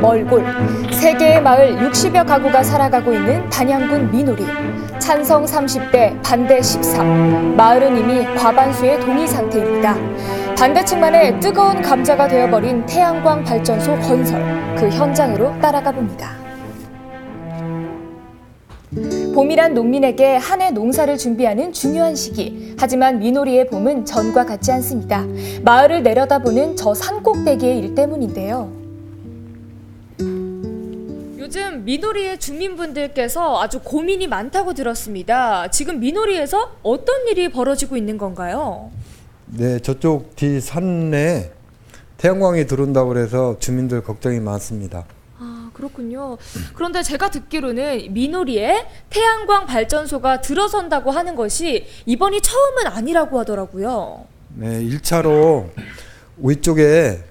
멀골. 3개의 마을 60여 가구가 살아가고 있는 단양군 민오리. 찬성 30대, 반대 13. 마을은 이미 과반수의 동의 상태입니다. 반대층만의 뜨거운 감자가 되어버린 태양광 발전소 건설. 그 현장으로 따라가 봅니다. 봄이란 농민에게 한 해 농사를 준비하는 중요한 시기. 하지만 민오리의 봄은 전과 같지 않습니다. 마을을 내려다보는 저 산꼭대기의 일 때문인데요. 요즘 민오리의 주민분들께서 아주 고민이 많다고 들었습니다. 지금 민오리에서 어떤 일이 벌어지고 있는 건가요? 네, 저쪽 뒤 산에 태양광이 들어온다고 해서 주민들 걱정이 많습니다. 그렇군요. 그런데 제가 듣기로는 민오리에 태양광 발전소가 들어선다고 하는 것이 이번이 처음은 아니라고 하더라고요. 네, 1차로 위쪽에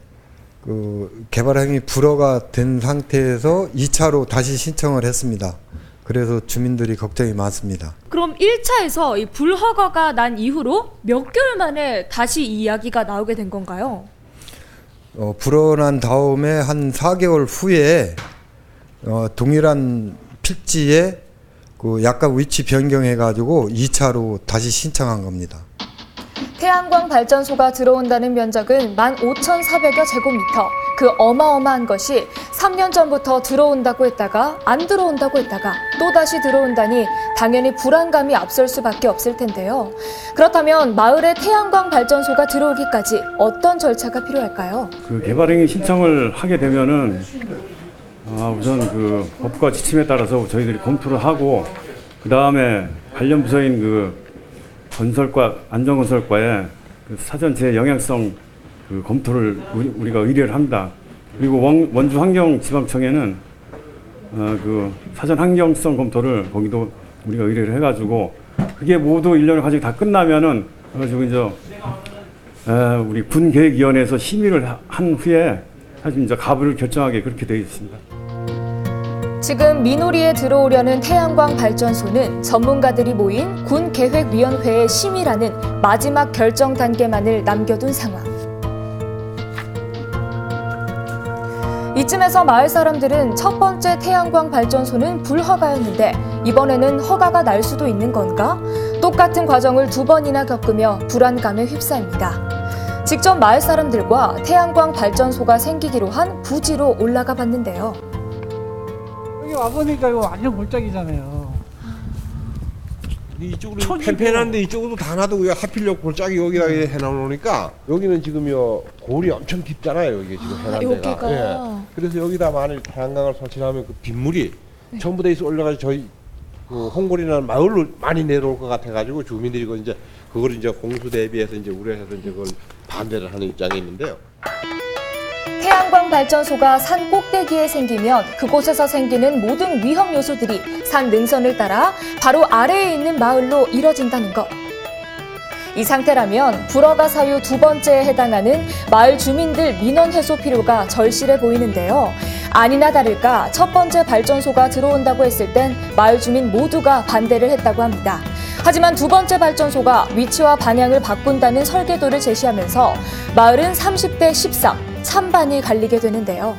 개발행위 불허가 된 상태에서 2차로 다시 신청을 했습니다. 그래서 주민들이 걱정이 많습니다. 그럼 1차에서 이 불허가가 난 이후로 몇 개월 만에 다시 이 이야기가 나오게 된 건가요? 불어난 다음에 한 4개월 후에 동일한 필지에 약간 위치 변경해가지고 2차로 다시 신청한 겁니다. 태양광 발전소가 들어온다는 면적은 15,400여 제곱미터. 그 어마어마한 것이 3년 전부터 들어온다고 했다가 안 들어온다고 했다가 또다시 들어온다니 당연히 불안감이 앞설 수밖에 없을 텐데요. 그렇다면 마을에 태양광 발전소가 들어오기까지 어떤 절차가 필요할까요? 개발행위 신청을 하게 되면은 우선 법과 지침에 따라서 저희들이 검토를 하고 그 다음에 관련 부서인 건설과 안전건설과에 사전 재영향성 검토를 우리가 의뢰를 합니다. 그리고 원주 환경지방청에는 사전 환경성 검토를 거기도 우리가 의뢰를 해가지고 그게 모두 1년을 가지고 다 끝나면은 그래가지고 이제 우리 군계획위원회에서 심의를 한 후에 사실 이제 가부를 결정하게 그렇게 되어 있습니다. 지금 민오리에 들어오려는 태양광 발전소는 전문가들이 모인 군계획위원회의 심의라는 마지막 결정 단계만을 남겨둔 상황. 이쯤에서 마을 사람들은 첫 번째 태양광 발전소는 불허가였는데 이번에는 허가가 날 수도 있는 건가? 똑같은 과정을 2번이나 겪으며 불안감에 휩싸입니다. 직접 마을 사람들과 태양광 발전소가 생기기로 한 부지로 올라가 봤는데요. 여기 와보니까 이거 완전 골짜기잖아요. 이쪽으로 팽팽한데 이쪽으로 다 놔두고 하필 골짜기 여기다 해놓으니까 여기는 지금요 골이 엄청 깊잖아요. 여기 지금 해놨 데가. 예. 그래서 여기다 만일 태양광을 설치하면 그 빗물이 전부 다 올라가서 저희 홍골이라는 마을로 많이 내려올 것 같아가지고 주민들이 이제 그걸 이제 공수 대비해서 이제 우려해서 이제 그걸 반대를 하는 입장이 있는데요. 태양광 발전소가 산 꼭대기에 생기면 그곳에서 생기는 모든 위험 요소들이 산 능선을 따라 바로 아래에 있는 마을로 이뤄진다는 것. 이 상태라면 불허가 사유 2번째에 해당하는 마을 주민들 민원 해소 필요가 절실해 보이는데요. 아니나 다를까 첫 번째 발전소가 들어온다고 했을 땐 마을 주민 모두가 반대를 했다고 합니다. 하지만 2번째 발전소가 위치와 방향을 바꾼다는 설계도를 제시하면서 마을은 30대 13, 찬반이 갈리게 되는데요.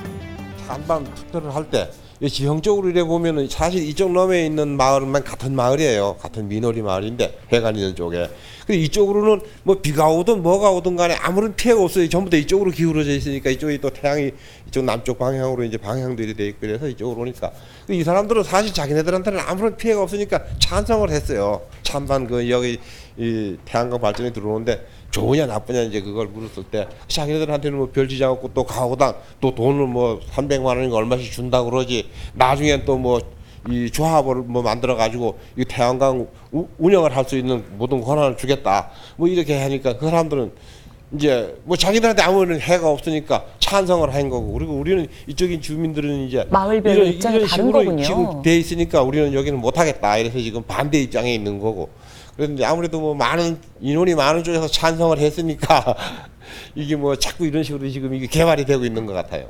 찬반 투표를 할 때 지형적으로 이래 보면은 사실 이쪽 넘에 있는 마을만 같은 마을이에요. 같은 민오리 마을인데 해가 있는 쪽에. 근데 이쪽으로는 뭐 비가 오든 뭐가 오든 간에 아무런 피해가 없어요. 전부 다 이쪽으로 기울어져 있으니까 이쪽이 또 태양이 이쪽 남쪽 방향으로 이제 방향들이 돼 있고 그래서 이쪽으로 오니까 이 사람들은 사실 자기네들한테는 아무런 피해가 없으니까 찬성을 했어요. 찬반 여기 이 태양광 발전이 들어오는데 좋으냐 나쁘냐 이제 그걸 물었을 때 자기네들한테는 뭐 별 지장 없고 또 가구당 또 돈을 뭐 300만 원인가 얼마씩 준다 그러지 나중엔 또 뭐 이 조합을 뭐 만들어 가지고 이 태양광 운영을 할 수 있는 모든 권한을 주겠다 뭐 이렇게 하니까 그 사람들은 이제 뭐 자기들한테 아무런 해가 없으니까 찬성을 한 거고 그리고 우리는 이쪽인 주민들은 이제 마을별로 입장이 다른 거군요. 지금 돼 있으니까 우리는 여기는 못 하겠다 이래서 지금 반대 입장에 있는 거고 그런데 아무래도 뭐 많은 인원이 많은 쪽에서 찬성을 했으니까 이게 뭐 자꾸 이런 식으로 지금 이게 개발이 되고 있는 것 같아요.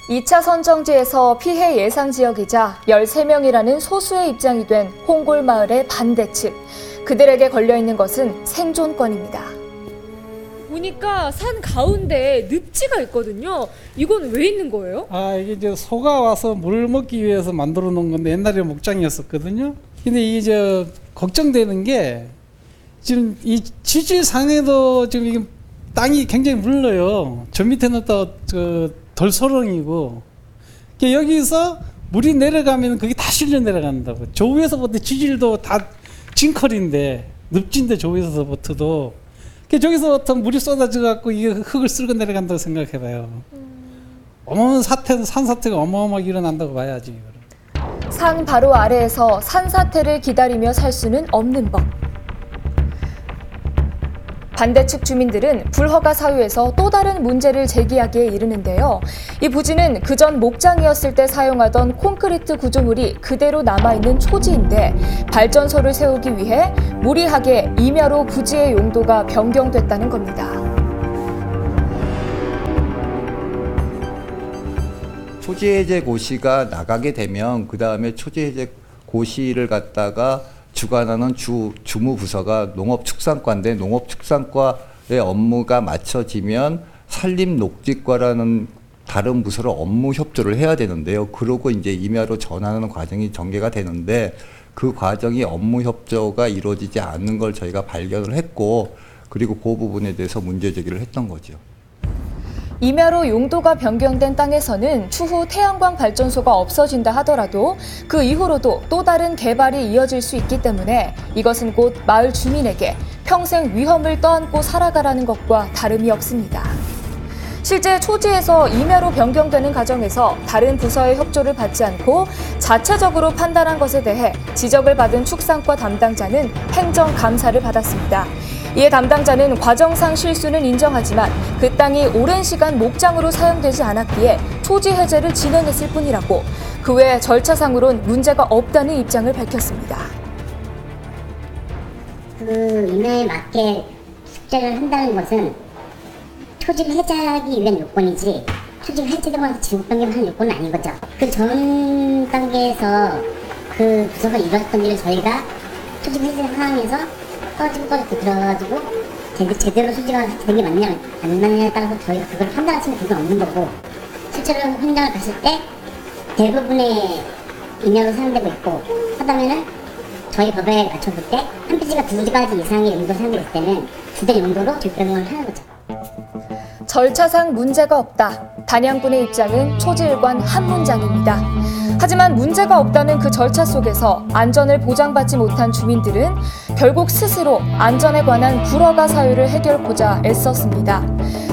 2차 선정지에서 피해 예상 지역이자 13명이라는 소수의 입장이 된 홍골마을의 반대 측. 그들에게 걸려있는 것은 생존권입니다. 보니까 산 가운데 늪지가 있거든요. 이건 왜 있는 거예요? 아, 이게 이제 소가 와서 물을 먹기 위해서 만들어 놓은 건데 옛날에 목장이었었거든요. 근데 이게 걱정되는 게 지금 이 지질상에도 지금 이게 땅이 굉장히 물러요. 저 밑에는 또 돌소렁이고 여기서 물이 내려가면 그게 다 실려 내려간다고. 저 위에서부터 지질도 다 징컬인데 늪진데 저 위에서부터도 저기서부터 물이 쏟아져 갖고 이게 흙을 쓸고 내려간다고 생각해봐요. 어마어마한 사태, 산사태가 어마어마하게 일어난다고 봐야지. 산 바로 아래에서 산사태를 기다리며 살 수는 없는 법. 반대측 주민들은 불허가 사유에서 또 다른 문제를 제기하기에 이르는데요. 이 부지는 그전 목장이었을 때 사용하던 콘크리트 구조물이 그대로 남아있는 초지인데 발전소를 세우기 위해 무리하게 임야로 부지의 용도가 변경됐다는 겁니다. 초지해제 고시가 나가게 되면 그 다음에 초지해제 고시를 갖다가 주관하는 주무부서가 농업축산과인데 농업축산과의 업무가 맞춰지면 산림녹지과라는 다른 부서로 업무 협조를 해야 되는데요. 그러고 이제 임야로 전환하는 과정이 전개가 되는데 그 과정이 업무 협조가 이루어지지 않는 걸 저희가 발견을 했고 그리고 그 부분에 대해서 문제 제기를 했던 거죠. 임야로 용도가 변경된 땅에서는 추후 태양광 발전소가 없어진다 하더라도 그 이후로도 또 다른 개발이 이어질 수 있기 때문에 이것은 곧 마을 주민에게 평생 위험을 떠안고 살아가라는 것과 다름이 없습니다. 실제 초지에서 임야로 변경되는 과정에서 다른 부서의 협조를 받지 않고 자체적으로 판단한 것에 대해 지적을 받은 축산과 담당자는 행정감사를 받았습니다. 이에 담당자는 과정상 실수는 인정하지만 그 땅이 오랜 시간 목장으로 사용되지 않았기에 초지 해제를 진행했을 뿐이라고 그 외 절차상으로는 문제가 없다는 입장을 밝혔습니다. 그 임야에 맞게 숙제를 한다는 것은 초지를 해제하기 위한 요건이지 초지가 해제되고 나서 지목 변경하는 요건은 아닌 거죠. 그 전 단계에서 그 부서가 이루어졌던 일을 저희가 초지 해제 상황에서 떨어지고 들어가지고 제대로 수지가 되는 게 맞냐 안 맞냐에 따라서 저희가 그걸 판단할 수 있는 부분은 없는 거고 실제로 현장을 갔을 때 대부분의 임야로 사용되고 있고 하다면은 저희 법에 맞춰볼 때 한 피지가 2가지 이상의 용도로 사용될 때는 주된 용도로 조변경을 하는 거죠. 절차상 문제가 없다. 단양군의 입장은 초지일관 한 문장입니다. 하지만 문제가 없다는 그 절차 속에서 안전을 보장받지 못한 주민들은 결국 스스로 안전에 관한 불허가 사유를 해결하고자 애썼습니다.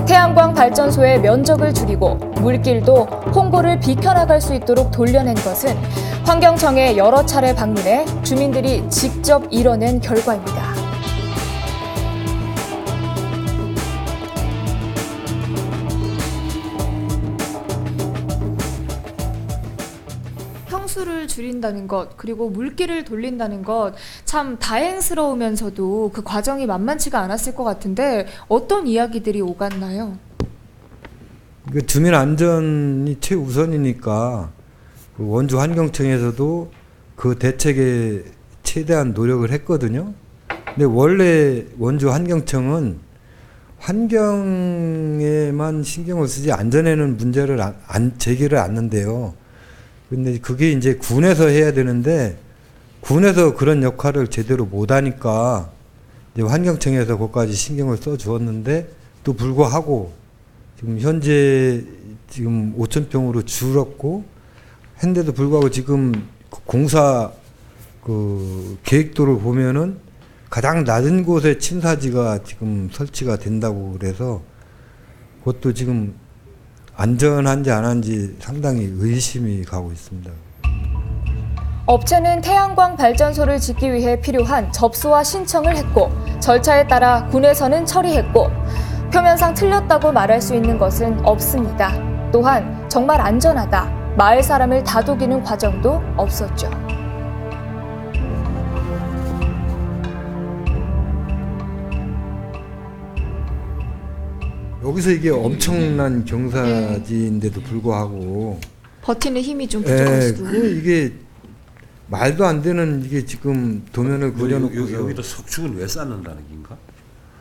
태양광 발전소의 면적을 줄이고 물길도 홍보를 비켜나갈 수 있도록 돌려낸 것은 환경청에 여러 차례 방문해 주민들이 직접 이뤄낸 결과입니다. 평수를 줄인다는 것, 그리고 물길을 돌린다는 것, 참 다행스러우면서도 그 과정이 만만치가 않았을 것 같은데 어떤 이야기들이 오갔나요? 그 주민 안전이 최우선이니까 그 원주 환경청에서도 그 대책에 최대한 노력을 했거든요. 근데 원래 원주 환경청은 환경에만 신경을 쓰지 안전에는 문제를 제기를 않는데요. 근데 그게 이제 군에서 해야 되는데 군에서 그런 역할을 제대로 못하니까 이제 환경청에서 그것까지 신경을 써 주었는데 또 불구하고 지금 현재 지금 5,000평으로 줄었고 했는데도 불구하고 지금 공사 그 계획도를 보면은 가장 낮은 곳에 침사지가 지금 설치가 된다고 그래서 그것도 지금 안전한지 안 한지 상당히 의심이 가고 있습니다. 업체는 태양광 발전소를 짓기 위해 필요한 접수와 신청을 했고 절차에 따라 군에서는 처리했고 표면상 틀렸다고 말할 수 있는 것은 없습니다. 또한 정말 안전하다, 마을 사람을 다독이는 과정도 없었죠. 여기서 이게 엄청난 경사지인데도 불구하고 버티는 힘이 좀 부족할 수도. 이게 말도 안 되는 이게 지금 도면을 그려놓고 여기다 석축은 왜 쌓는다는 건가?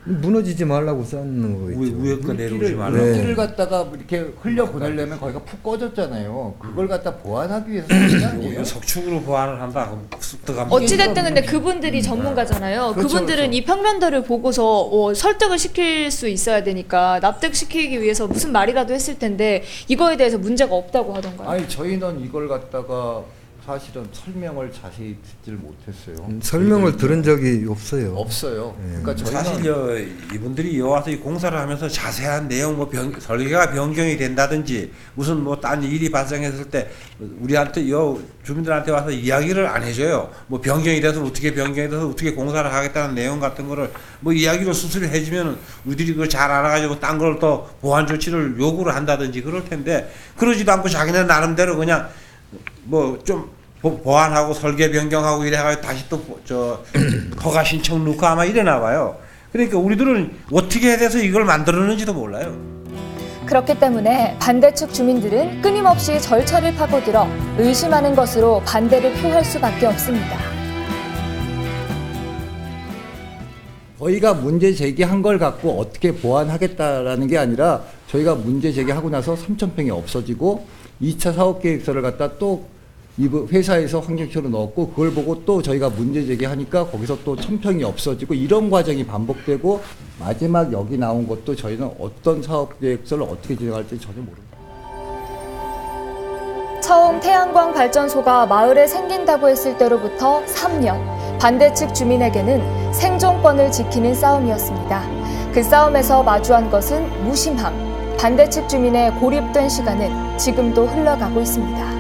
무너지지 말라고 쌓는 거겠죠. 위에 거 내려오지 말라고. 네. 물기를 갖다가 이렇게 흘려 보내려면 거기가 푹 꺼졌잖아요. 그걸 갖다 보완하기 위해서 하는 게 아니에요. 석축으로 보완을 한다. 그럼 습득하면 어찌됐든 근데 그분들이 전문가잖아요. 그렇죠, 그분들은 그렇죠. 이 평면도를 보고서 설득을 시킬 수 있어야 되니까 납득시키기 위해서 무슨 말이라도 했을 텐데 이거에 대해서 문제가 없다고 하던가요? 아니 저희는 이걸 갖다가 사실은 설명을 자세히 듣지를 못했어요. 설명을 들은 적이 없어요. 없어요. 그러니까 저희는 사실 이분들이 여와서 이 공사를 하면서 자세한 내용 뭐 설계가 변경이 된다든지 무슨 뭐 딴 일이 발생했을 때 우리한테 주민들한테 와서 이야기를 안 해줘요. 뭐 변경이 돼서 어떻게 변경이 돼서 어떻게 공사를 하겠다는 내용 같은 거를 뭐 이야기를 수술을 해주면 우리들이 그걸 잘 알아가지고 딴 걸 또 보완 조치를 요구를 한다든지 그럴 텐데 그러지도 않고 자기네 나름대로 그냥 뭐 좀 보완하고 설계 변경하고 이래가지고 다시 또 허가 신청 넣고 아마 이래나 봐요. 그러니까 우리들은 어떻게 해서 이걸 만들었는지도 몰라요. 그렇기 때문에 반대측 주민들은 끊임없이 절차를 파고들어 의심하는 것으로 반대를 표할 수밖에 없습니다. 저희가 문제 제기한 걸 갖고 어떻게 보완하겠다라는 게 아니라 저희가 문제 제기하고 나서 3,000평이 없어지고 2차 사업계획서를 갖다 또 이 회사에서 환경처로 넣었고 그걸 보고 또 저희가 문제 제기하니까 거기서 또 1,000평이 없어지고 이런 과정이 반복되고 마지막 여기 나온 것도 저희는 어떤 사업계획서를 어떻게 진행할지 전혀 모릅니다. 처음 태양광 발전소가 마을에 생긴다고 했을 때로부터 3년, 반대측 주민에게는 생존권을 지키는 싸움이었습니다. 그 싸움에서 마주한 것은 무심함. 반대측 주민의 고립된 시간은 지금도 흘러가고 있습니다.